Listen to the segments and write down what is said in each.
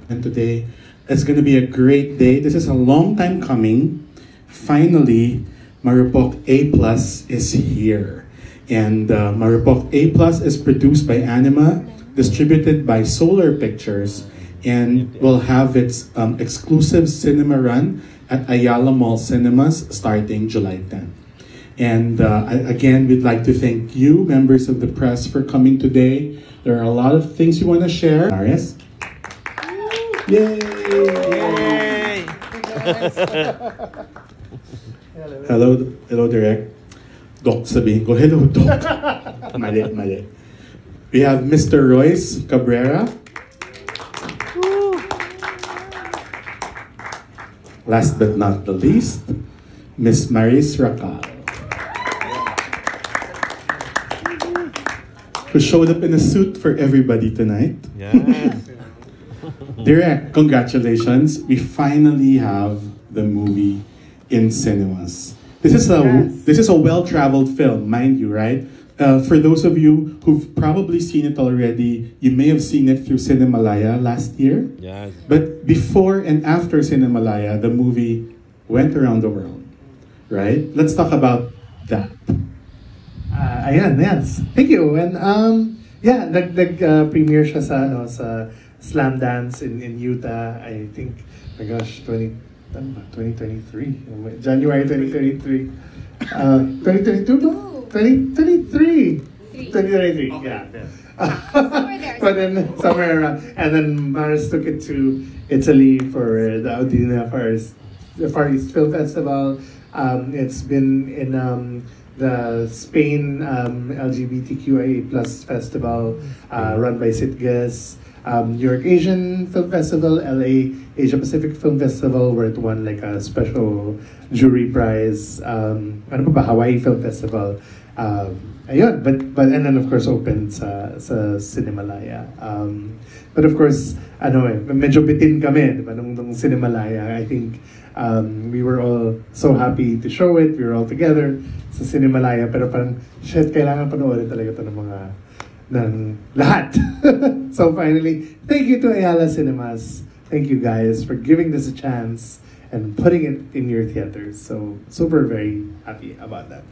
And today is going to be a great day. This is a long time coming. Finally, Marupok A Plus is here. And Marupok A Plus is produced by Anima, distributed by Solar Pictures, and will have its exclusive cinema run at Ayala Mall Cinemas starting July 10th. And again, we'd like to thank you, members of the press, for coming today. There are a lot of things you want to share. Aris? Yay! Yay! Hello, Direk. Doc, sabihin ko, hello, Doc. Mali. We have Mr. Royce Cabrera. Last but not the least, Miss Maris Racal, who showed up in a suit for everybody tonight. Yes. Direk, congratulations. We finally have the movie in cinemas. This is a well-traveled film, mind you, right? For those of you who've probably seen it already, you may have seen it through Cinemalaya last year. Yes. But before and after Cinemalaya, the movie went around the world, right? Let's talk about that. Ayan, yes. Thank you. And yeah, nag-premiere siya sa Slam Dance in Utah, I think, my gosh, 2023. January 2023. 2022? 2023. 2023, yeah. But then somewhere around, and then Maris took it to Italy for the Audina the Far East Film Festival. It's been in the Spain LGBTQIA plus festival run by Sitges, New York Asian Film Festival, LA Asia Pacific Film Festival, where it won like a special jury prize. Ano pa ba? Hawaii Film Festival. Ayun, but and then of course opened sa Cinemalaya. But of course, medyo bitin kami, di ba, nung Cinemalaya. I think we were all so happy to show it. We were all together sa Cinemalaya. Pero parang, shit, kailangan panoorin talaga ito ng lahat. So finally, thank you to Ayala Cinemas. Thank you guys for giving this a chance and putting it in your theaters. So super very happy about that.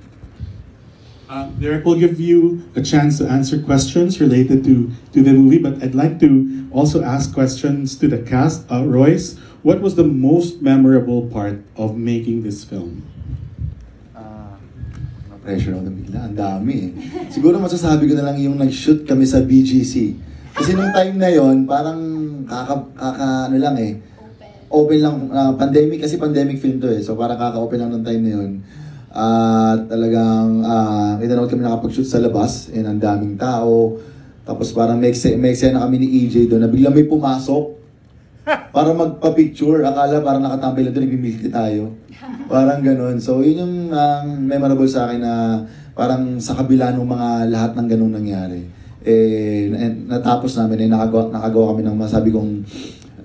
Derek will give you a chance to answer questions related to the movie, but I'd like to also ask questions to the cast. Royce, what was the most memorable part of making this film? Pressure ako na bigla, ang dami eh. Siguro masasabi ko na lang yung nag-shoot kami sa BGC. Kasi nung time na yon parang ano lang eh, open lang, pandemic, kasi pandemic film to eh, so parang kaka-open lang nung time na yon. Talagang inanood kami nakapag-shoot sa labas, and ang daming tao. Tapos parang may eksena kami ni EJ doon na biglang may pumasok para magpa-picture. Akala parang nakatambay lang doon, nag-milky tayo. Parang ganun. So yun yung memorable sa akin, na parang sa kabila ng mga lahat ng ganung nangyari. Natapos namin, nakagawa kami ng masabi kong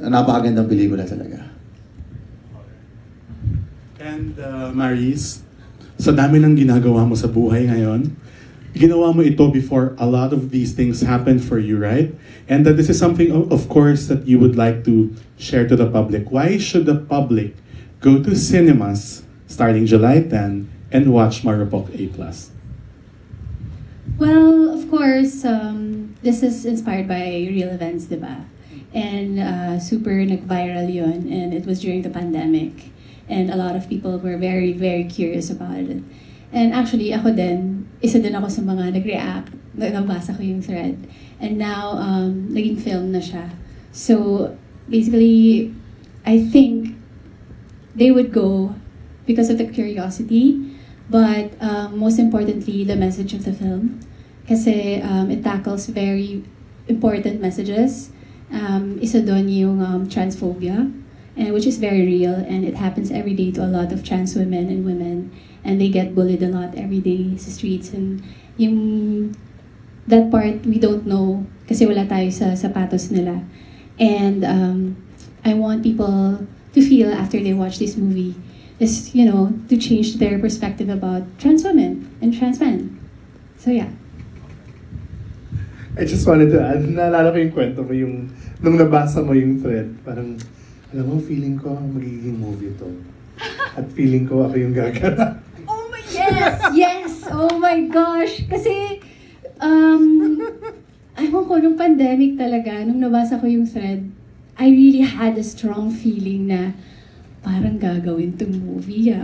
napakagandang pelikula talaga. And Maris, sa dami ng ginagawa mo sa buhay ngayon, ginawa mo ito before a lot of these things happened for you, right? And that this is something, of course, that you would like to share to the public. Why should the public go to cinemas starting July 10 and watch Marupok A+? Well, of course, this is inspired by real events, diba? And super nag-viral yun, and it was during the pandemic. And a lot of people were very, very curious about it. And actually, ako din, isa din ako sa mga nag-react, nabasa ko yung thread. And now, naging film na siya. So, basically, I think they would go because of the curiosity, but most importantly, the message of the film. Kasi it tackles very important messages. Isa doon yung transphobia, which is very real, and it happens every day to a lot of trans women and women, and they get bullied a lot every day sa streets, and yung that part we don't know kasi wala tayo sa sapatos nila. And I want people to feel after they watch this movie is, to change their perspective about trans women and trans men. So yeah. I just wanted to add, naalala ko yung kwento mo, yung, nung nabasa mo yung thread, parang, alam mo, feeling ko magiging movie to. At feeling ko ako yung gaganap. Oh my yes! Yes! Oh my gosh! Kasi, ewan ko, nung pandemic talaga, nung nabasa ko yung thread, I really had a strong feeling na parang gagawin tong movie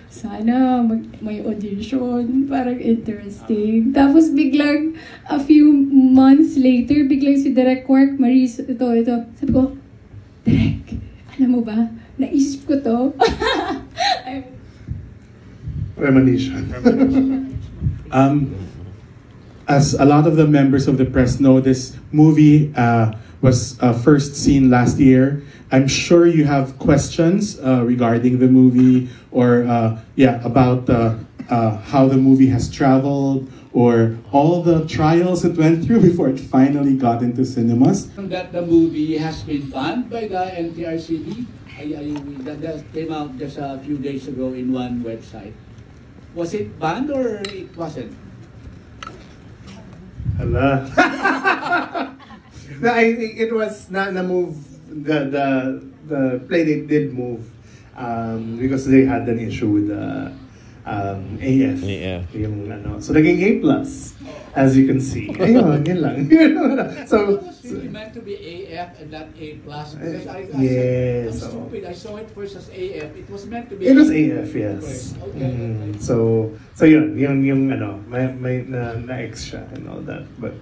Sana may audition, parang interesting. Tapos biglang, a few months later, biglang si Direk Quark, Maris, ito. Sabi ko, Direk, alam mo ba, naisip ko to. Premonition. As a lot of the members of the press know, this movie was first seen last year. I'm sure you have questions regarding the movie or about how the movie has traveled or all the trials it went through before it finally got into cinemas. That the movie has been banned by the NTRCB. That came out just a few days ago in one website. Was it banned or it wasn't? Hala. No, I think it was na move. The play did move because they had an issue with the AF. Yung, so naging A+, as you can see. Ayun, yun lang. So, It was meant to be AF and not A+. Because I yes. said, I'm stupid. I saw it first as AF. It was meant to be It was AF, yes. Okay. So yun, yung may na-ex siya and all that. But,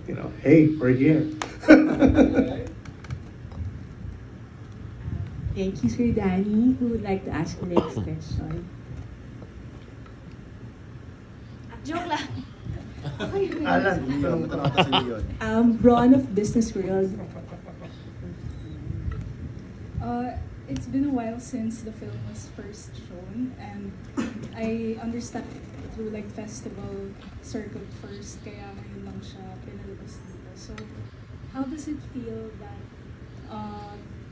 hey, we're here. Thank you, Sir Danny. Who would like to ask the next question? Joke lang. Alan, Ron of Business World. It's been a while since the film was first shown, and I understand through like festival circuit first, kaya ngayon lang siya pinalabas dito. So, how does it feel that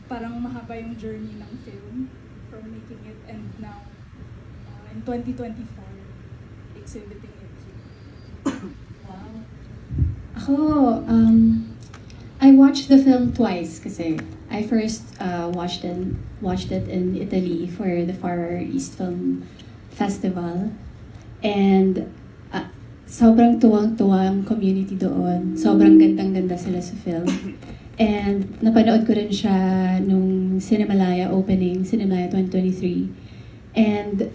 parang mahaba yung journey ng film from making it and now in 2024 exhibiting it? Wow. Ako, I watched the film twice kasi I first watched it in Italy for the Far East Film Festival, and sobrang tuwang-tuwa ang community doon. Sobrang gandang-ganda sila sa film. And napanood ko rin siya nung Cinemalaya opening, Cinemalaya 2023. And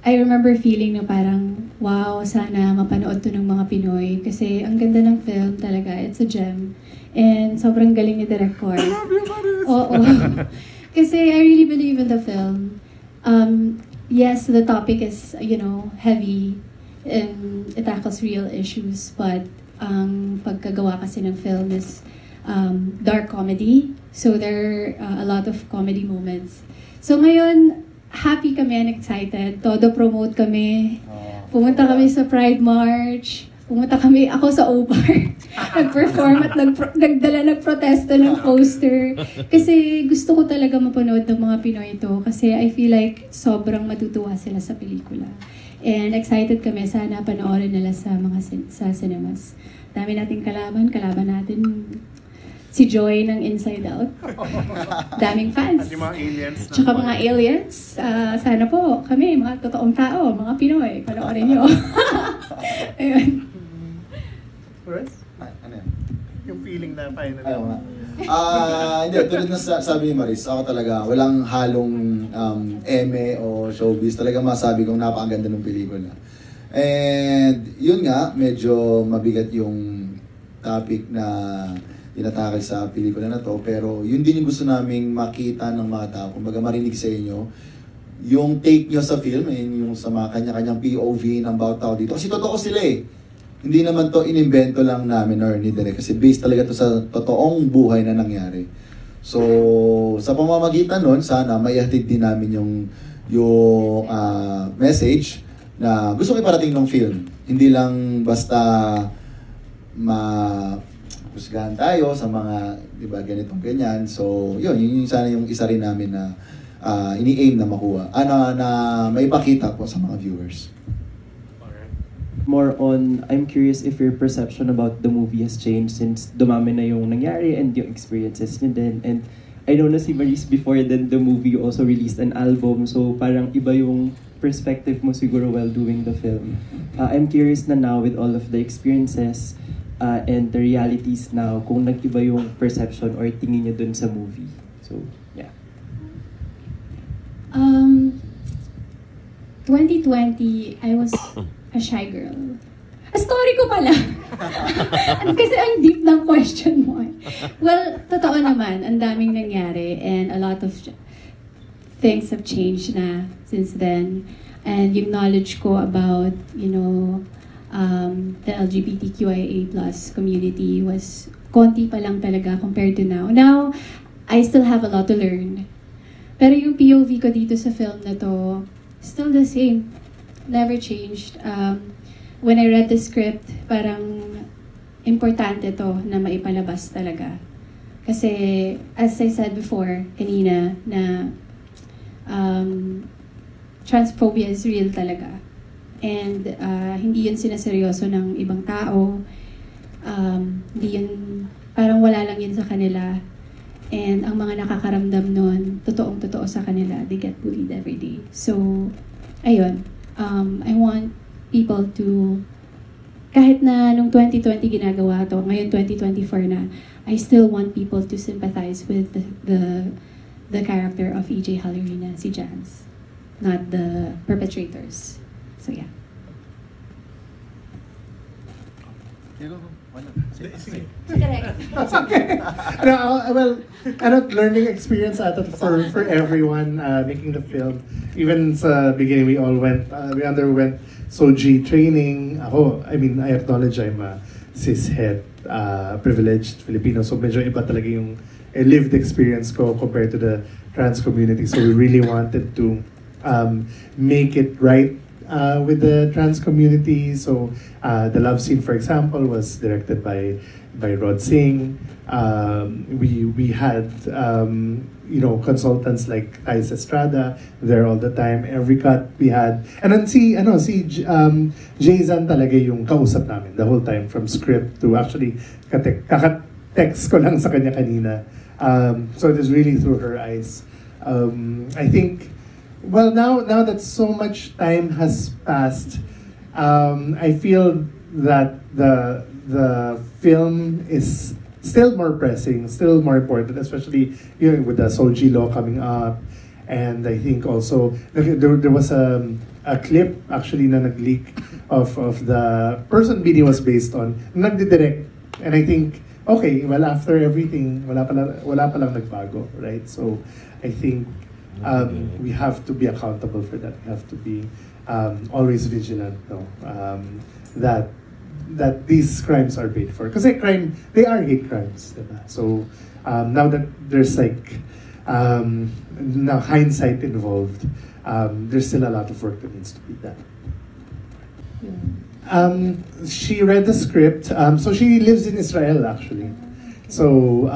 I remember feeling na parang, wow, sana mapanood to ng mga Pinoy. Kasi ang ganda ng film talaga, it's a gem. And sobrang galing ni Direk Quark. Oo. Kasi I really believe in the film. Yes, the topic is, heavy and it tackles real issues. But ang pagkagawa kasi ng film is dark comedy. So there are a lot of comedy moments. So ngayon, happy kami and excited. Todo promote kami. Pumunta kami sa Pride March. Pumunta kami, ako sa OPAR. Nag-perform at nagprotesta ng poster. Kasi gusto ko talaga mapanood ng mga Pinoy ito. Kasi I feel like sobrang matutuwa sila sa pelikula. And excited kami, sana panoorin nila sa sa cinemas. Dami nating kalaban natin si Joy ng Inside Out. Daming fans. At yung mga aliens. Tsaka mga aliens. Sana po kami, mga totoong tao, mga Pinoy, panoorin nyo. Ayun. Ano yan? Yung feeling na finally. Ayaw nga. Hindi, tulad na sabi ni Maris, ako talaga, walang halong eme o showbiz. Talaga masabi kong napakaganda ng pelikula. And yun nga, medyo mabigat yung topic na tinatake sa pelikula na to. Pero yun din yung gusto naming makita ng mga tao. Kumbaga marinig sa inyo, yung take nyo sa film, yung sa mga kanya-kanyang POV ng bawat tao dito. Kasi totoo sila eh. Hindi naman to inimbento lang namin or ni Direk. Kasi based talaga to sa totoong buhay na nangyari. So, sa pamamagitan nun, sana maihatid din namin yung message na gusto ko iparating ng film. Hindi lang basta husgahan tayo sa mga, di ba, ganitong ganyan. So, yun sana yung isa rin namin na ini-aim na makuha. Na maipakita po sa mga viewers. more on, I'm curious if your perception about the movie has changed since dumami na yung nangyari and yung experiences niyo din. And I know na si Maris before then the movie you also released an album, so parang iba yung perspective mo siguro while doing the film. I'm curious na now with all of the experiences and the realities now, kung nag-iba yung perception or tingin niyo dun sa movie. So, yeah. 2020, I was a shy girl. A story ko pala. Kasi ang deep ng question mo. Well, totoo naman, ang daming nangyari and a lot of things have changed na since then. And yung knowledge ko about, the LGBTQIA+ community was konti pa lang talaga compared to now. Now, I still have a lot to learn. Pero yung POV ko dito sa film na to, still the same. Never changed. When I read the script, parang importante to na maipalabas talaga. Kasi, as I said before, kanina, na transphobia is real talaga. And hindi yun sinaseryoso ng ibang tao. Hindi yun, parang wala lang yun sa kanila. And ang mga nakakaramdam nun, totoong-totoo sa kanila, they get bullied every day. So, ayun. I want people to, kahit na nung 2020 ginagawa to, ngayon 2024 na, I still want people to sympathize with the character of EJ Hallerina, si Jans, not the perpetrators. So yeah. Okay. Well, learning experience for everyone making the film. Even sa beginning, we underwent Soji training. I acknowledge I'm a cishet, privileged Filipino, so medyo iba talaga yung lived experience ko compared to the trans community. So we really wanted to make it right with the trans community. So the love scene, for example, was directed by Rod Singh. We had consultants like Thais Estrada there all the time. Every cut we had, and then si Jayzan talaga yung kausap namin the whole time, from script to actually kaka-text ko lang sa kanya kanina. So it is really through her eyes. I think, well, now that so much time has passed, I feel that the film is still more pressing, still more important, especially with the Soji law coming up. And I think also there was a clip actually na nag-leak of the person BD was based on, nagdidirect. And I think, okay, well, after everything, wala pa lang nagbago, right? So I think we have to be accountable for that. We have to be always vigilant, that these crimes are paid for. Because they are hate crimes. Diba? So now that there's now hindsight involved, there's still a lot of work that needs to be done. She read the script. So she lives in Israel actually. So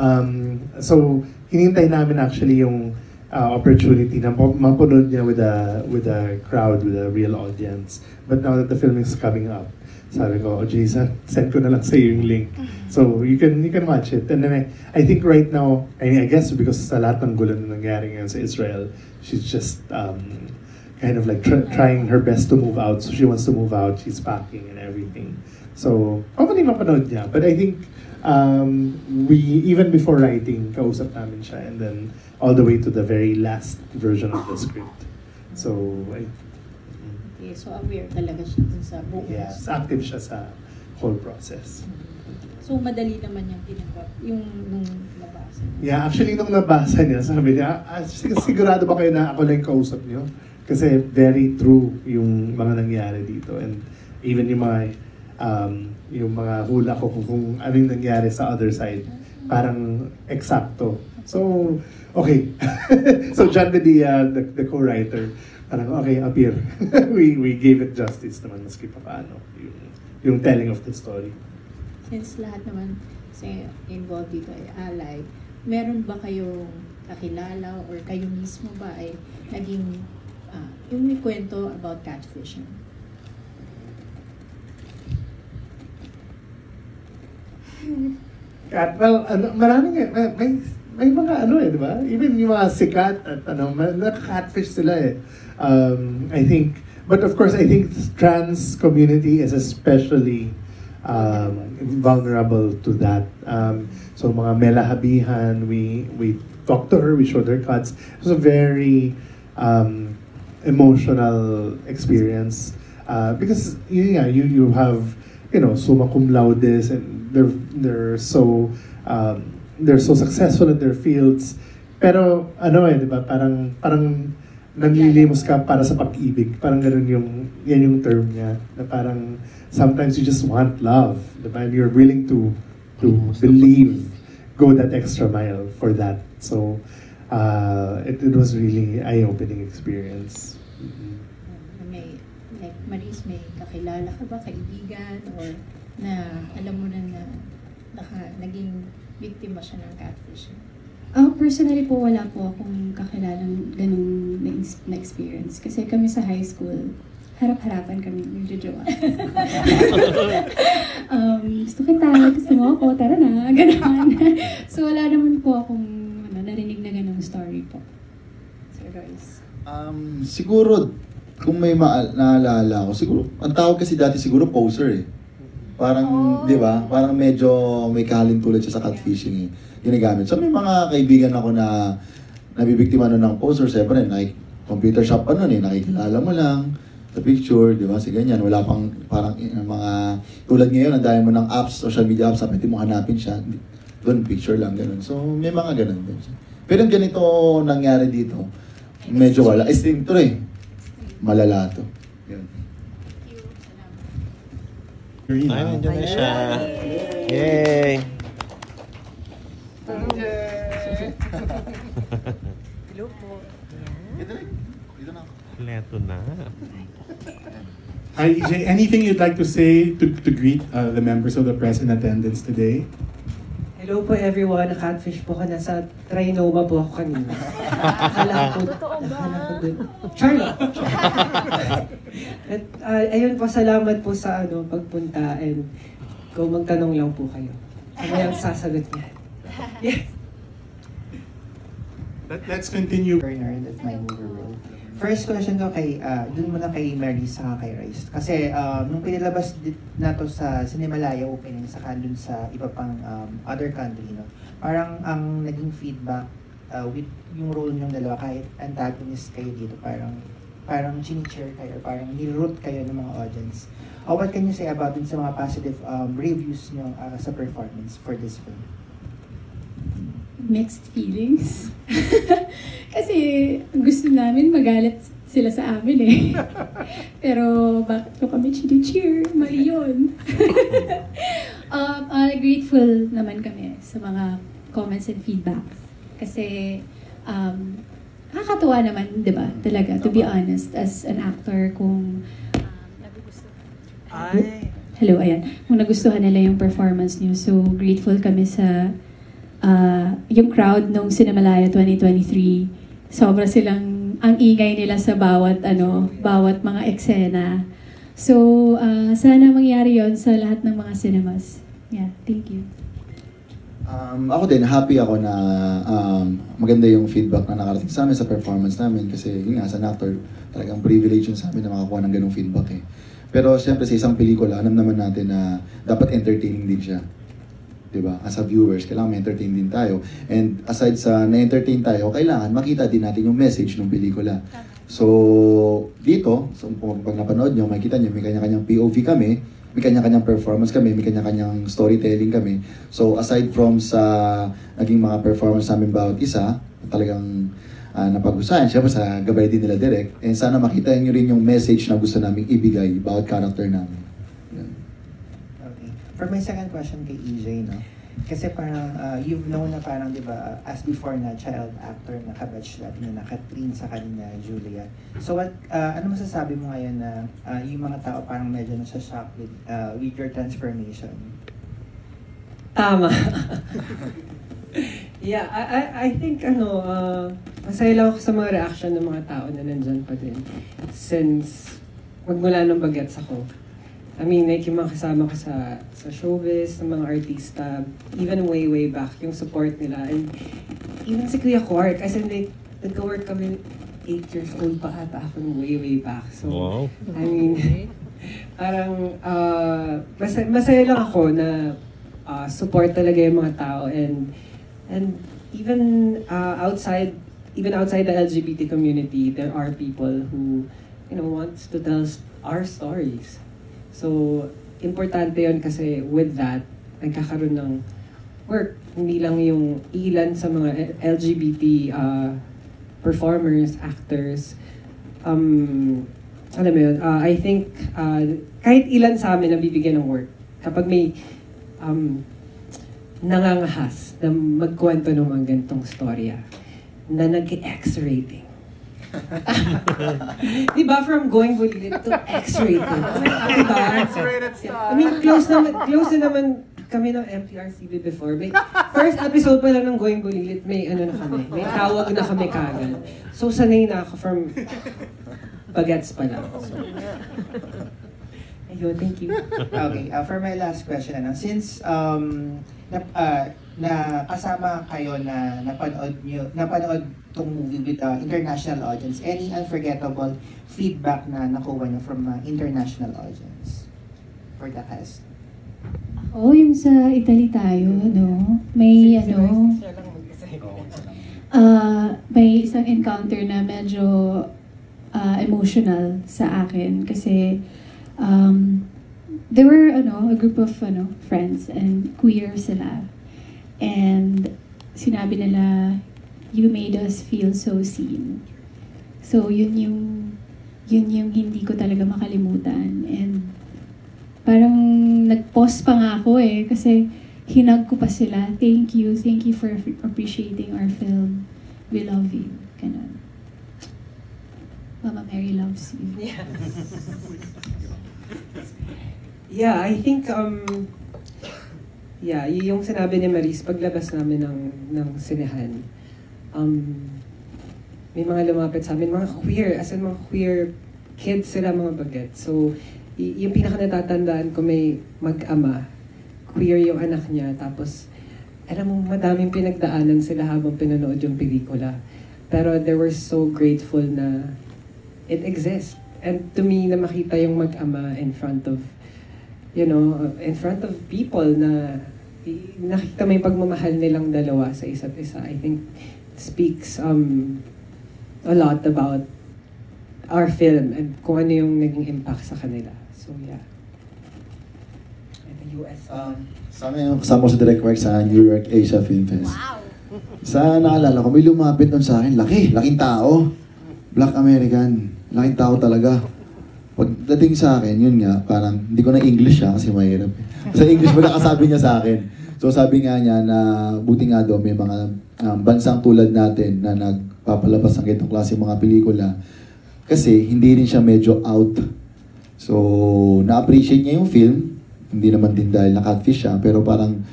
hinintay namin actually yung opportunity na mapanood niya with a crowd, with a real audience. But now that the film is coming up, sabi ko, Jason, send ko na lang sa iyo yung link. So you can watch it. And then I think right now, I guess because sa lahat ng gulo na nangyari ngayon sa Israel, she's just kind of like trying her best to move out. So she wants to move out. She's packing and everything. So hopefully mapanood niya. But I think we, even before writing, kausap namin siya, and then all the way to the very last version of the script. So okay, so aware talaga siya sa buong. Yes, active siya sa whole process. So madali naman yung tinanggap, yung nung nabasa niya. Yeah, actually nung nabasa niya, sabi niya, sigurado ba kayo na ako lang kausap niyo? Kasi very true yung mga nangyari dito, and even yung mga hula ko kung ano yung nangyari sa other side, parang eksakto. So, okay. So John the co-writer, parang okay, appear. we gave it justice naman maski pa paano yung telling of the story. Since lahat naman kasi involved dito ay alay, meron ba kayong kakilala or kayo mismo ba ay naging yung may kwento about catfishing? Well, maraming, may mga di ba? Even yung mga sikat at nakaka-catfish sila eh. I think, but of course, I think trans community is especially vulnerable to that. So mga Mela Habihan, we talked to her, we showed her cuts. It was a very emotional experience because you have summa cum laudes and they're so successful in their fields. Pero di ba, parang nanlilimos ka para sa pag-ibig. Parang ganun yan yung term niya. Na parang sometimes you just want love, di ba? And you're willing to believe, go that extra mile for that. So it was really eye-opening experience. Like Maris, may kakilala ka ba, kaibigan, or na alam mo na naging biktima siya ng catfishing? Personally po, wala po akong kakilalang ganung na-experience. Kasi kami sa high school, harap-harapan kami nagjojowa. Gusto mo ako, tara na, gano'n. So wala naman po akong narinig na ganung story po. Sir Royce. Siguro, kung may naalala ko, siguro, ang tawag kasi dati siguro poser eh. Parang, di ba? Parang medyo may kahalin tulad siya sa catfishing eh. Ginagamit. So may mga kaibigan ako na nabibiktima nun ng poser. Siyempre, computer shop pa nun eh. Nakikilala mo lang sa picture, di ba? Kasi ganyan. Wala pang parang mga, tulad ngayon, ang dami mo ng apps, social media apps, pwede mo hanapin siya. Doon, picture lang, gano'n. So may mga gano'n din. Pero yung ganito nangyari dito, medyo wala. Extreme to eh. Malala to. Yun. Ay, nandiyan na siya. Yay! Hello po. Leto na. Hi, EJ. Anything you'd like to say to greet the members of the press in attendance today? Hello po everyone. Catfish po ka. Nasa Trinoma po ako kanina. Akala ko dun. Charlotte. At ayun po, salamat po sa pagpunta, and kung magtanong lang po kayo. Ano yung sasagot niya? Yes. Let's continue. Bernard at My Movie World. First question ko dun muna kay Mary sa kay Rice. Kasi nung pinilabas na to sa Cinemalaya opening saka dun sa iba pang other country, parang ang naging feedback with yung role niyong dalawa, kahit antagonist kayo dito, parang chini-cheer kayo, parang niroot kayo ng mga audience. What can you say about dun sa mga positive reviews niyo sa performance for this film? Mixed feelings. Kasi gusto namin magalit sila sa amin eh. Pero bakit ko kami chini-cheer? Mali yun. Grateful naman kami sa mga comments and feedbacks. Kasi nakakatuwa naman, di ba? Talaga, to be honest, as an actor, kung hello, ayan. Kung nagustuhan nila yung performance niyo, so grateful kami sa yung crowd nung Cinemalaya 2023. Sobra silang, ang ingay nila sa bawat mga eksena. So, sana mangyari yon sa lahat ng mga cinemas. Yeah, thank you. Ako din, happy ako na maganda yung feedback na nakarating sa amin sa performance namin, kasi yun nga, as an actor, talagang privilege yun sa amin na makakuha ng ganung feedback eh. Pero siyempre sa isang pelikula, alam naman natin na dapat entertaining din siya. Diba? As a viewers, kailangan ma-entertain din tayo. And aside sa na-entertain tayo, kailangan makita din natin yung message ng pelikula. So, dito, pag napanood nyo, makikita nyo, may kanya-kanyang POV kami, may kanya-kanyang performance kami, may kanya-kanyang storytelling kami. So, aside from sa naging mga performance namin bawat isa, talagang napag-usahan, syempre sa gabay din nila direct, and sana makita nyo rin yung message na gusto namin ibigay bawat character namin. For my second question kay EJ, kasi parang you've known na parang, di ba, as before na child actor na kabatch natin na Catherine sa kanina Julia. So ano masasabi mo ngayon na yung mga tao parang medyo nasa-shock with your transformation? Tama. Yeah, I think masaya lang ako sa mga reaction ng mga tao na nandyan pa din. Since magmula nung bagets ako. I mean, like yung mga kasama ko sa showbiz, ng mga artista, even way back, yung support nila. And even si Kuya Quark, as in like, nag-work kami 8 years old pa ata ako nung way back. So, wow. I mean, parang masaya lang ako na support talaga yung mga tao. And even outside the LGBT community, there are people who, you know, wants to tell our stories. So, importante yun kasi with that, nagkakaroon ng work. Hindi lang yung ilan sa mga LGBT performers, actors. Alam mo yun, I think kahit ilan sa amin nabibigyan ng work. Kapag may nangangahas na magkwento ng mga ganitong storya na nag-X-rating. Diba, from going bulilit to X-rated? Diba? X-rated stuff. I mean, close na naman kami ng MTRCB before. May first episode pa lang ng Going Bulilit, may ano na kami, may tawag na kami kagad. So, sanay na ako from bagets pa lang. So, ayun, thank you. Okay, for my last question, since na kasama kayo na napanood tong movie with international audience, any unforgettable feedback na nakuha niyo from international audience for the cast? Yung sa Italy tayo, no? May may isang encounter na medyo emotional sa akin kasi there were a group of friends and queer sila. And sinabi nila, you made us feel so seen. So yun yung hindi ko talaga makalimutan. And parang nag-pause pa nga ako kasi hinag ko pa sila. Thank you for appreciating our film. We love you. Ganun. Mama Mary loves you. Yeah, I think yung sinabi ni Maris paglabas namin ng sinehan. May mga lumapit sa amin, mga queer, as in mga queer kids sila, mga bagets. So, yung pinaka natatandaan ko, may mag-ama, queer yung anak niya, tapos, alam mo, madaming pinagdaanan sila habang pinanood yung pelikula. Pero they were so grateful na it exists. And to me, na makita yung mag-ama in front of people na nakita mo yung pagmamahal nilang dalawa sa isa't isa. I think speaks a lot about our film and kung ano yung naging impact sa kanila. So, yeah. And the US. Sa amin, kasama ko sa Direct Work sa New York Asia Film Fest. Wow! Sa naalala ko, may lumapit nun sa akin, laking tao. Black American. Laking tao talaga. Pagdating sa akin, yun nga, parang, hindi ko na English kasi mahirap. Sa English, magkakasabi niya sa akin. So sabi nga niya na buti nga daw may mga bansang tulad natin na nagpapalabas ng ganitong klase mga pelikula. Kasi hindi rin siya medyo out. So, na-appreciate niya yung film. Hindi naman din dahil na-catfish siya, pero parang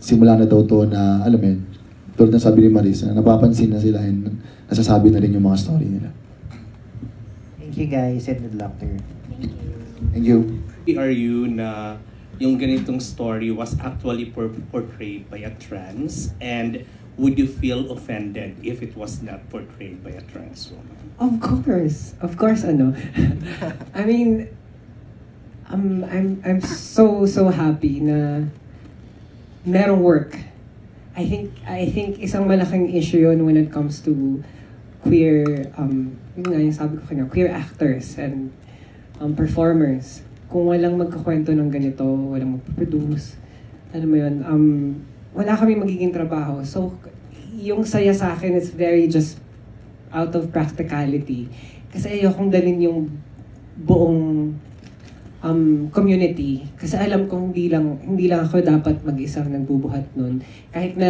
simula na daw to na, alam mo yun, tulad ng sabi ni Marisa, napapansin na sila and nasasabi na rin yung mga story nila. Thank you guys and good luck to you. Thank you. Are you na yung ganitong story was actually portrayed by a trans, and would you feel offended if it was not portrayed by a trans woman? Of course, I mean, I'm so happy na merong work. I think isang malaking issue yun when it comes to queer, yun nga yung sabi ko kanina, queer actors and performers. Kung walang magkakwento ng ganito, walang magpaproduce, alam mo yun, wala kami magiging trabaho. So, yung saya sa akin is very just out of practicality. Kasi ayokong dalhin yung buong community. Kasi alam kong hindi lang ako dapat mag-isang nagbubuhat nun. Kahit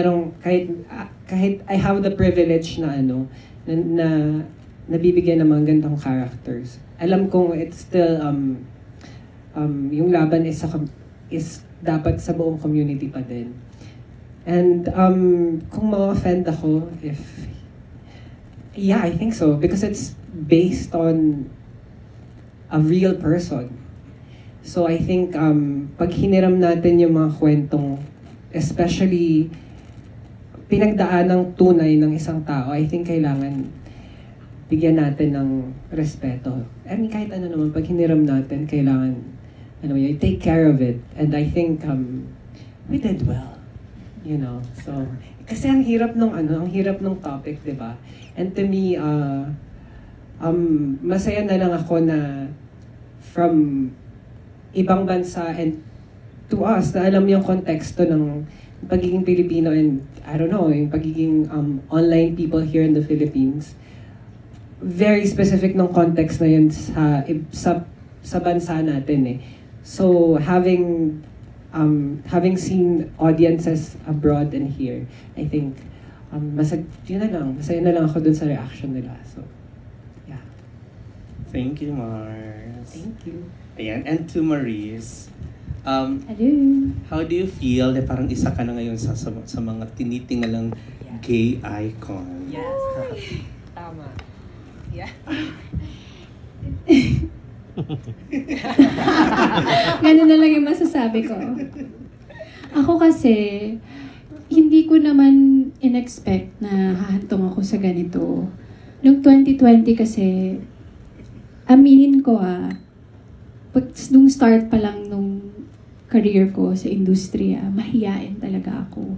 I have the privilege na na nabibigyan ng mga ganitong characters. Alam kong it's still yung laban is dapat sa buong community pa din. And kung ma-offend ako, I think so. Because it's based on a real person. So I think pag hiniram natin yung mga kwentong, especially pinagdaan ng tunay ng isang tao, I think kailangan bigyan natin ng respeto. I mean, kahit ano naman, pag hiniram natin, kailangan, ano, you take care of it. And I think we did well. You know, so, kasi ang hirap ng topic, di ba? And to me, masaya na lang ako na from ibang bansa and to us, na alam yung konteksto ng pagiging Pilipino and, I don't know, yung pagiging online people here in the Philippines. Very specific ng context na yun sa bansa natin eh. So, having seen audiences abroad and here, I think, masaya na lang ako dun sa reaction nila. So, yeah. Thank you, Mars. Thank you. Ayan, and to Maurice, Hello. how do you feel na parang isa ka na ngayon sa mga tinitingalang gay icon? Yes. Tama. Yeah. Ganun na lang yung masasabi ko. Ako kasi, hindi ko naman in-expect na hahantong ako sa ganito. Noong 2020 kasi, aminin ko nung start pa lang nung career ko sa industriya, mahiyain talaga ako.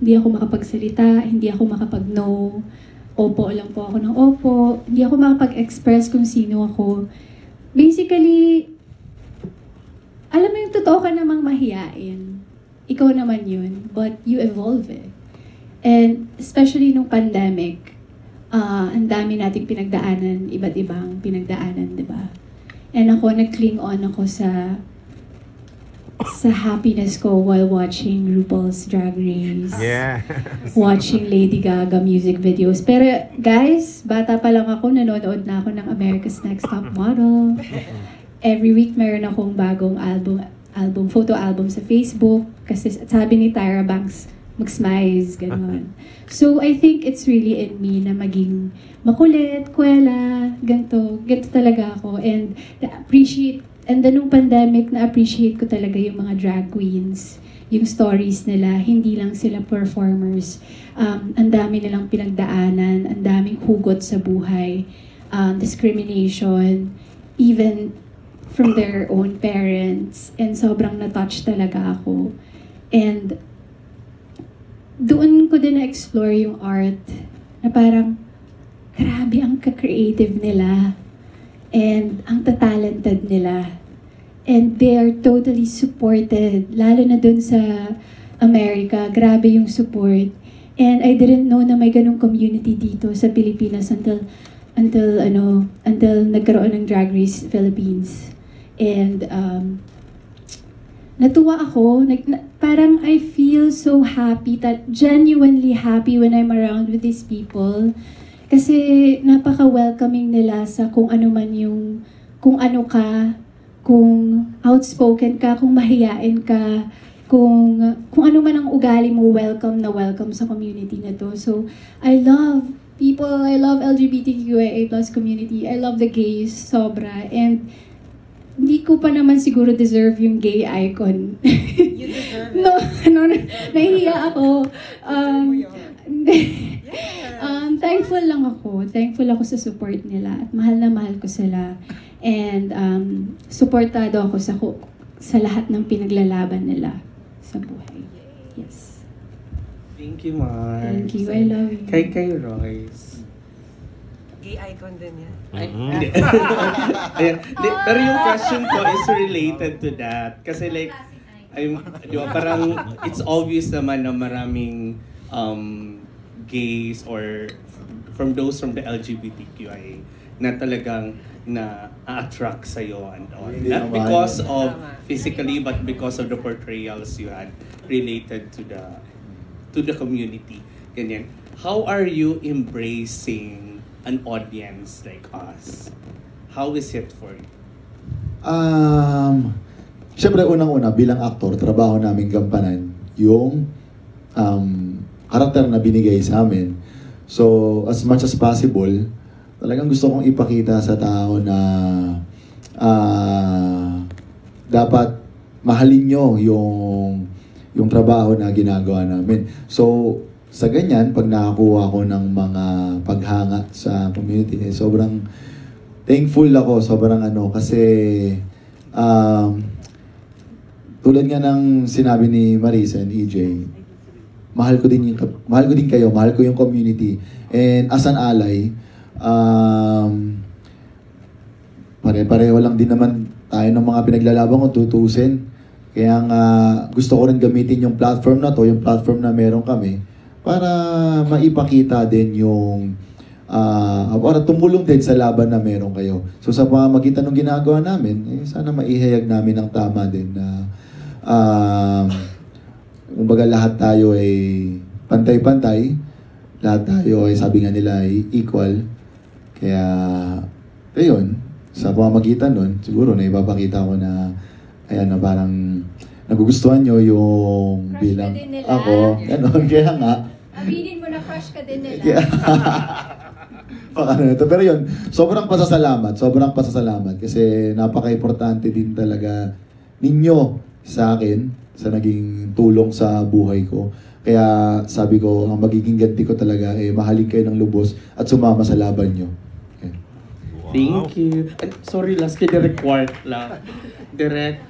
Hindi ako makapagsalita, hindi ako makapag-no. Opo lang po ako ng opo. Hindi ako makapag-express kung sino ako. Basically, alam mo yung totoo ka namang mahiyain. Ikaw naman yun, but you evolve eh. And especially nung pandemic, ang dami nating pinagdaanan, iba't ibang pinagdaanan, di ba? And ako, nag-cling on ako sa happiness ko while watching RuPaul's Drag Race. Yeah. Watching Lady Gaga music videos. Pero guys, bata pa lang ako, nanonood na ako ng America's Next Top Model. Every week meron akong bagong photo album sa Facebook. Kasi sabi ni Tyra Banks, mag-smize, gano'n. So I think it's really in me na maging makulit, kwela, ganito talaga ako. And then nung pandemic, na-appreciate ko talaga yung mga drag queens, yung stories nila, hindi lang sila performers. Ang dami nilang pinagdaanan, ang daming hugot sa buhay, discrimination, even from their own parents. And sobrang na-touch talaga ako. And doon ko din na-explore yung art na parang, grabe ang ka-creative nila. And ang talented nila. And they are totally supported. Lalo na dun sa America, grabe yung support. And I didn't know na may ganung community dito sa Pilipinas until nagkaroon ng Drag Race Philippines. And natuwa ako, parang I feel so happy, genuinely happy when I'm around with these people. Kasi napaka-welcoming nila sa kung ano ka, kung outspoken ka, kung mahiyain ka, kung ano man ang ugali mo, welcome na welcome sa community na to. So, I love people, I love LGBTQIA+ community, I love the gays, sobra. And hindi ko pa naman siguro deserve yung gay icon. You deserve it. No, nahihiya ako. Thankful lang ako. Thankful ako sa support nila. At mahal na mahal ko sila. And supportado ako sa lahat ng pinaglalaban nila sa buhay. Yes. Thank you, Mars. Thank you. I love you. Kay Royce. Gay icon din yan. Hindi. Ayan. Pero yung question ko is related to that. Kasi like, di ba, parang it's obvious naman na maraming gays or from those from the LGBTQIA na talagang na-attract sa'yo and all. Not because of physically, but because of the portrayals you had related to the community. Ganyan. How are you embracing an audience like us? How is it for you? Siyempre, unang-una, bilang aktor, trabaho namin gampanan yung karakter na binigay sa amin. So, as much as possible, talagang gusto kong ipakita sa tao na dapat mahalin nyo yung trabaho na ginagawa namin. So, sa ganyan, pag nakakuha ko ng mga paghanga sa community, sobrang thankful ako, sobrang kasi tulad nga ng sinabi ni Marisa and EJ, mahal ko din kayo, mahal ko yung community. And as an ally, pare-pareho lang din naman tayo ng mga pinaglalaban ko, tutusin. Kaya nga gusto ko rin gamitin yung platform na to, yung platform na meron kami, para maipakita din yung para tumulong din sa laban na meron kayo. So sa pamamagitan ng ginagawa namin, sana maihayag namin ang tama din na kumbaga lahat tayo ay pantay-pantay, lahat tayo ay sabi nga nila ay equal. Kaya ayun, sa pamamagitan nun, siguro na ipapakita ko na ayan na parang nagugustuhan nyo yung crush bilang ako. Ganon, kaya nga. Aminin mo na crush ka din nila. Yeah. Pero yun, sobrang pasasalamat kasi napaka-importante din talaga ninyo sa akin sa naging tulong sa buhay ko. Kaya sabi ko, ang magiging ganti ko talaga mahalin kayo ng lubos at sumama sa laban nyo. Okay. Wow. Thank you. Sorry, last kay Direk Quart lang. Direk,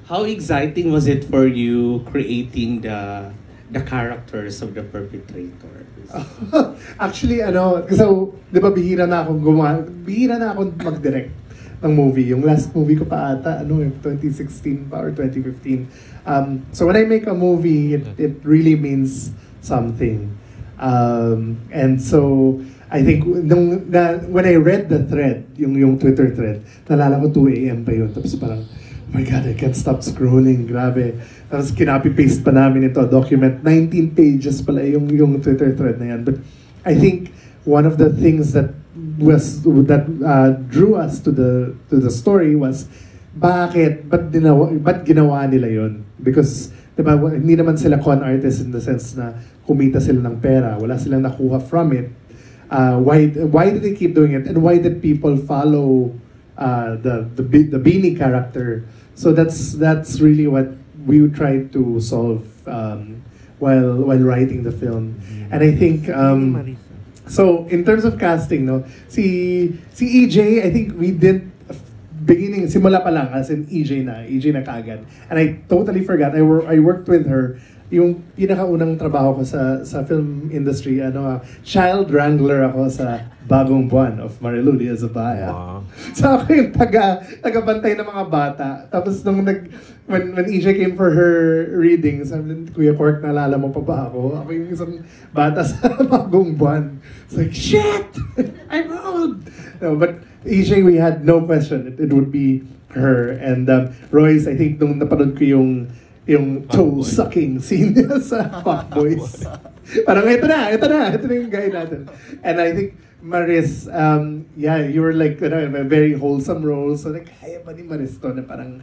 how exciting was it for you creating the characters of the perpetrators? Actually, so, di ba bihira na akong mag-direct ng movie. Yung last movie ko pa ata, 2016 pa or 2015. So when I make a movie, it really means something. And so, I think, when I read the thread, yung Twitter thread, nalala ko 2 a.m. pa yun. Tapos parang, oh my God, I can't stop scrolling. Grabe. Tapos kinapi-paste pa namin ito, document. 19 pages pala yung Twitter thread na yan. But I think one of the things that drew us to the story was, ba't ginawa nila yun? Because, diba, hindi naman sila con artists in the sense na kumita sila ng pera. Wala silang nakuha from it. Why did they keep doing it? And why did people follow the Beanie character? So that's really what we would try to solve while writing the film. And I think so in terms of casting, si EJ, I think we did beginning simula pa lang as in EJ na kaagad. And I totally forgot. I worked with her. Yung pinakaunang trabaho ko sa film industry, child wrangler ako sa Bagong Buwan of Marilu Diaz Abaya. Wow. So ako yung tagabantay ng mga bata. Tapos when EJ came for her reading, sabi, Kuya Cork, naalala mo pa ba ako? Ako yung isang bata sa Bagong Buwan. It's like, shit! I'm old! No, but EJ, we had no question. It would be her. And Royce, I think nung napanood ko yung toe-sucking scene niya sa Fuckboys. Parang ito na yung guy natin. And I think, Maris, you were like, a very wholesome role. So like, kaya ba ni Maris to na parang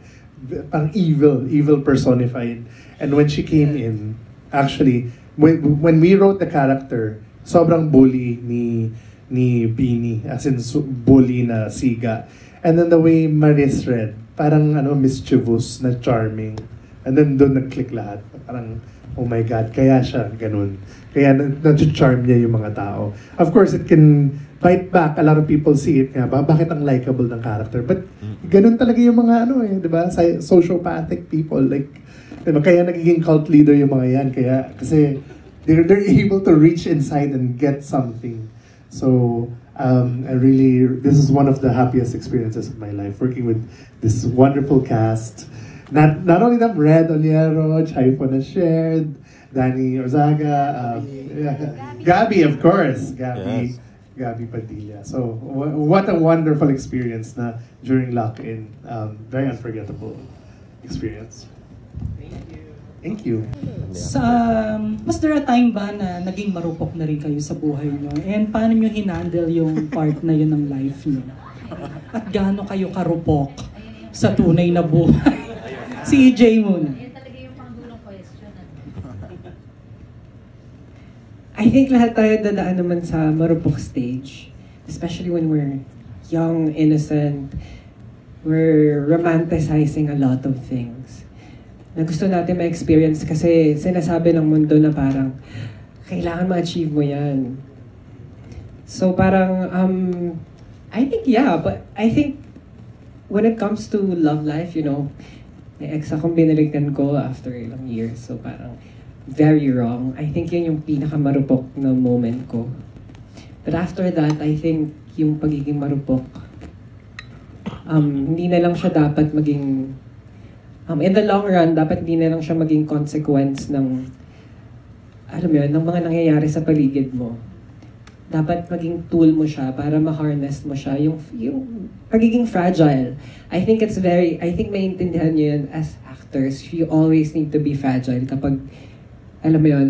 evil personified. And when she came in, actually, when we wrote the character, sobrang bully ni Beanie, as in bully na siga. And then the way Maris read, parang mischievous na charming. And then doon nag-click lahat. Parang, oh my God, kaya siya ganun. Kaya na-charm niya yung mga tao. Of course, it can fight back. A lot of people see it nga ba? Bakit ang likable ng character? But ganun talaga yung mga di ba? Sociopathic people. Like, diba? Kaya nagiging cult leader yung mga yan. Kasi they're able to reach inside and get something. So, this is one of the happiest experiences of my life, working with this wonderful cast. Not only them, Red Oliero, Chaifo na shared, Danny Orzaga, Gabby, of course, Gabby Padilla. So what a wonderful experience na during lock-in. Very unforgettable experience. Thank you. Was there a time ba na naging marupok na rin kayo sa buhay nyo? And paano nyo hinandle yung part na yun ng life nyo? At gaano kayo karupok sa tunay na buhay? Si EJ muna. Yan talaga yung pangdulong question. I think lahat tayo dadaan naman sa marupok stage. Especially when we're young, innocent. we're romanticizing a lot of things na gusto natin ma-experience kasi sinasabi ng mundo na parang kailangan ma-achieve mo yan. So parang, I think, yeah, but I think when it comes to love life, you know, may ex akong binalikan ko after ilang years. So parang, very wrong. I think yun yung pinakamarupok na moment ko. But after that, I think yung pagiging marupok, hindi na lang siya dapat maging, in the long run, dapat hindi na lang siya maging consequence ng, alam mo yun, ng mga nangyayari sa paligid mo. Dapat maging tool mo siya para ma-harness mo siya, yung pagiging fragile. I think maintindihan nyo yun as actors, you always need to be fragile kapag, alam mo yun,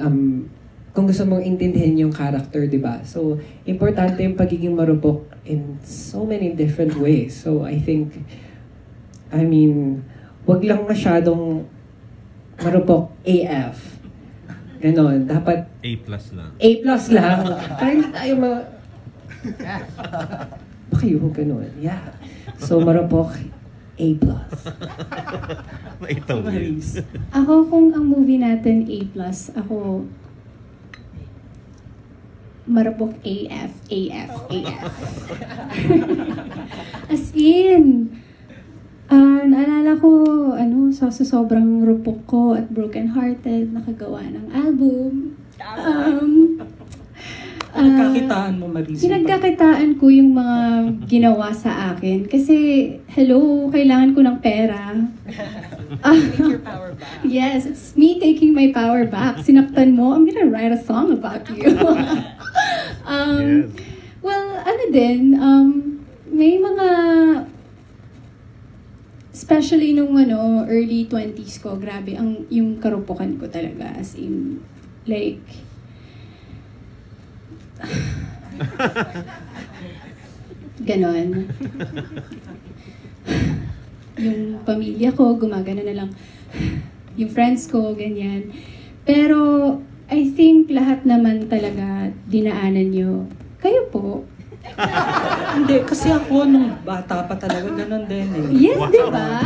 kung gusto mong intindihin yung character, di ba? So, importante yung pagiging marupok in so many different ways. So, I think, wag lang masyadong marupok AF. Ganon. Dapat A+ lang. A+ lang. Para hindi tayo baka yung ganon. Yeah. So, marupok A+. Ako, kung ang movie natin A+, ako marupok AF. As in, naalala ko, sa sobrang rupok ko at broken-hearted, nakagawa ng album. Pinagkakitaan mo, Marisa? Pinagkakitaan ko yung mga ginawa sa akin. Kasi, hello, kailangan ko ng pera. Take your power back. Yes, it's me taking my power back. Sinaktan mo, I'm gonna write a song about you. Well, may mga, especially nung early 20s ko, grabe, yung karupukan ko talaga. As in, like, ganon. Yung pamilya ko, gumagana na lang. Yung friends ko, ganyan. Pero, I think lahat naman talaga dinaanan nyo. Kayo po. Hindi, kasi ako nung bata pa talaga, ganon din eh. Yes, di ba?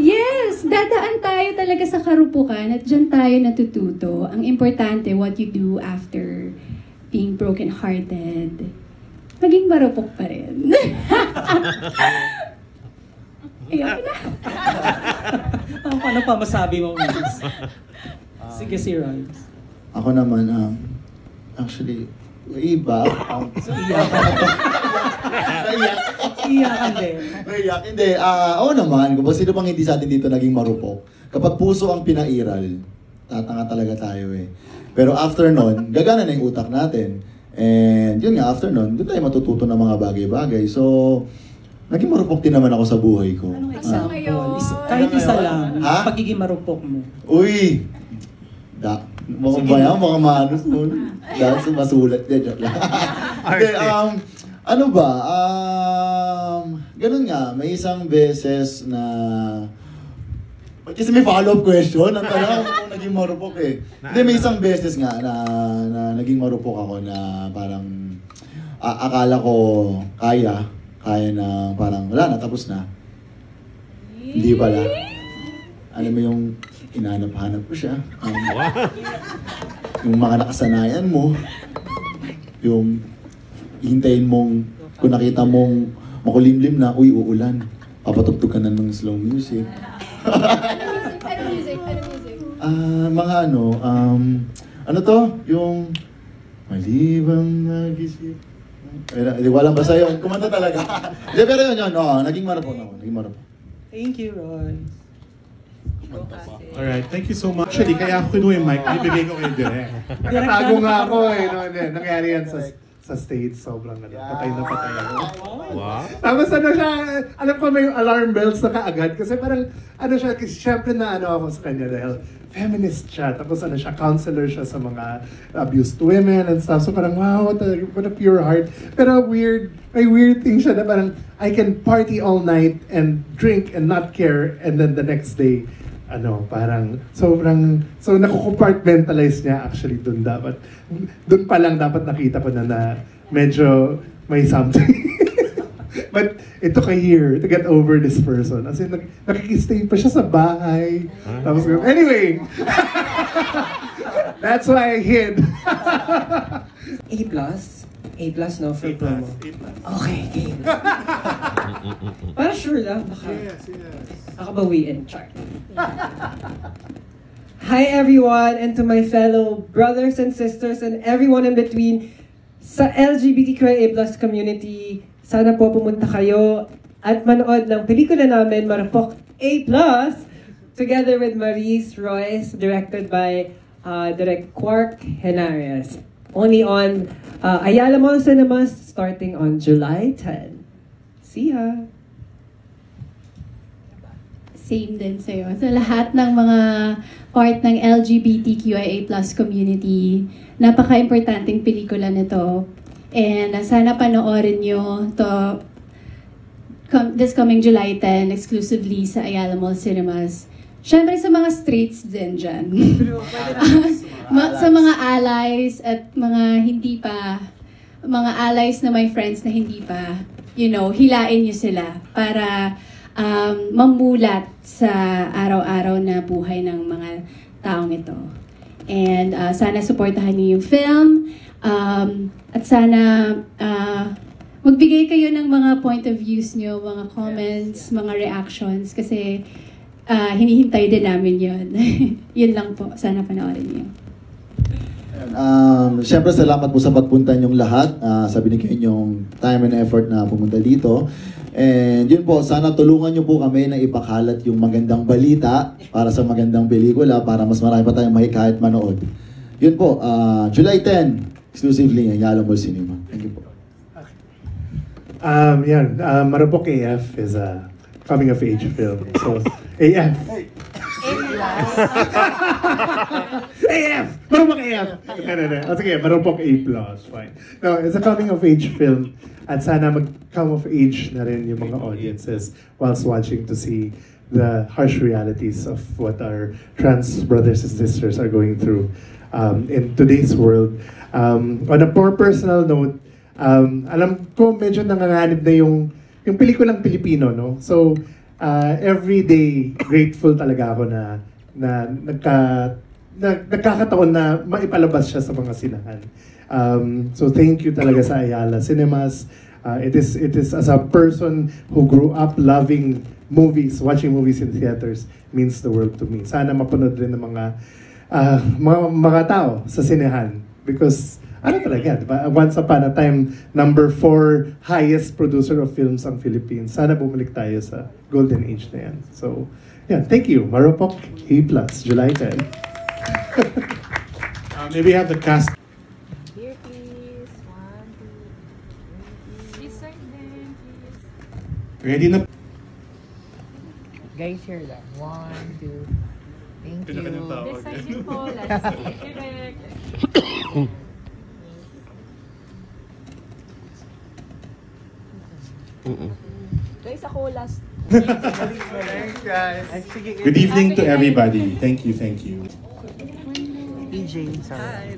Yes, dadaan tayo talaga sa karupukan at dyan tayo natututo. Ang importante, what you do after being broken-hearted, maging marupok pa rin. Ayun na. Ano pa masabi mo, Miss? Sige, si Ron. Ako naman, actually, iba. Iyakan din. Naiyak, hindi. Oo naman, kung sino bang hindi sa atin dito naging marupok. Kapag puso ang pinairal, tatanga talaga tayo eh. Pero after nun, gagana na yung utak natin. And yun nga, after nun, doon tayo matututo ng mga bagay-bagay. So, naging marupok din naman ako sa buhay ko. Anong example? Kahit isa lang, pagiging marupok mo. Uy! Mukhang ba yan? Mukhang manos nun. Dahil masulat niya, joke lang. Okay, ganun nga, may isang beses na kasi may follow-up question. Ang talaga kung naging marupok eh. Hindi, may isang beses nga na naging marupok ako na parang akala ko kaya na parang wala na, tapos na. Hindi pala. Alam mo yung inahanap-hanap ko siya. Yung mga nakasanayan mo, yung hintayin mong, kung nakita mong makulimlim na, uy, uulan. Papatugtog ka na ng slow music. Ano music? Mga ano to? Yung malibang nag-isip. Walang basta yun. Kumanta talaga. Hindi, pero yun. Naging marupok ako. Thank you, Ron. Alright, thank you so much. Actually, kaya ako kinuha yung mic, ibigay ko kayo direct. Nakatago nga ako eh. Nangyari yan sa States, sobrang patay na patay ako. Wow. Tapos siya, alam ko may alarm bells na kaagad kasi parang siya, kasi syempre na ako sa kanya dahil feminist siya. Tapos siya, counselor siya sa mga abused women and stuff. So parang wow, what a pure heart. Pero may weird thing siya na parang I can party all night and drink and not care and then the next day, parang so naku-compartmentalize niya actually dun dapat. Dun pa lang dapat nakita ko na medyo may something. But it took a year to get over this person. As in, nakikistay pa siya sa bahay. Tapos, anyway! That's why I hid. A+? A+, no? For promo. Okay, game. Para sure lang, baka. Akabawiin, chart. Hi everyone, and to my fellow brothers and sisters and everyone in between sa LGBTQIA+ community, sana po pumunta kayo at manood ng pelikula namin, Marupok A+, together with Maurice Royce, directed by Direct Quark Henares. Only on Ayala Mall Cinemas starting on July 10. See ya! Same din sa'yo. Sa lahat ng mga part ng LGBTQIA+ community, napaka-importanting pelikula nito. And sana panoorin nyo to this coming July 10 exclusively sa Ayala Mall Cinemas. Siyempre sa mga straights din dyan. Sa mga allies at mga hindi pa, mga allies na may friends na hindi pa, hilain nyo sila para mamulat sa araw-araw na buhay ng mga taong ito. And sana supportahan niyo yung film. At sana magbigay kayo ng mga point of views niyo, mga comments, mga reactions. Kasi hinihintay din namin yun. Yun lang po. Sana panoorin niyo. Siyempre, salamat po sa pagpunta niyong lahat. Sa binigay niyong time and effort na pumunta dito. And yun po, sana tulungan niyo po kami na ipakalat yung magandang balita para sa magandang pelikula para mas marami pa tayong mahikayat manood. Yun po, July 10, exclusively ng Ayala Mall Cinema. Thank you po. Marupok AF is a coming-of-age film. So, AF! AF! Marupok AF! No. Sige, Marupok A+. Fine. No, it's a coming-of-age film. At sana mag-come-of-age na rin yung mga audiences whilst watching to see the harsh realities of what our trans brothers and sisters are going through in today's world. On a more personal note, alam ko medyo nanganganib na yung pelikulang Pilipino, no? So, every day, grateful talaga ako na nagkakataon na maipalabas siya sa mga sinahan. So thank you talaga sa Ayala Cinemas. It is as a person who grew up loving movies, watching movies in theaters, means the world to me. Sana mapanood rin ng mga tao sa sinehan. Because, talaga, diba? Once upon a time, number 4 highest producer of films ang Philippines. Sana bumalik tayo sa golden age na yan. So, yeah, thank you. Marupok A+, July 10. Maybe have the cast. Here, please. 1, 2, 3. This side then, please. Ready na? Guys, here lang. 1, 2. Thank you. This side din po. Let's see. Direct. Guys, ako last. Thanks, guys. Good evening to everybody. Thank you, thank you. EJ, sorry.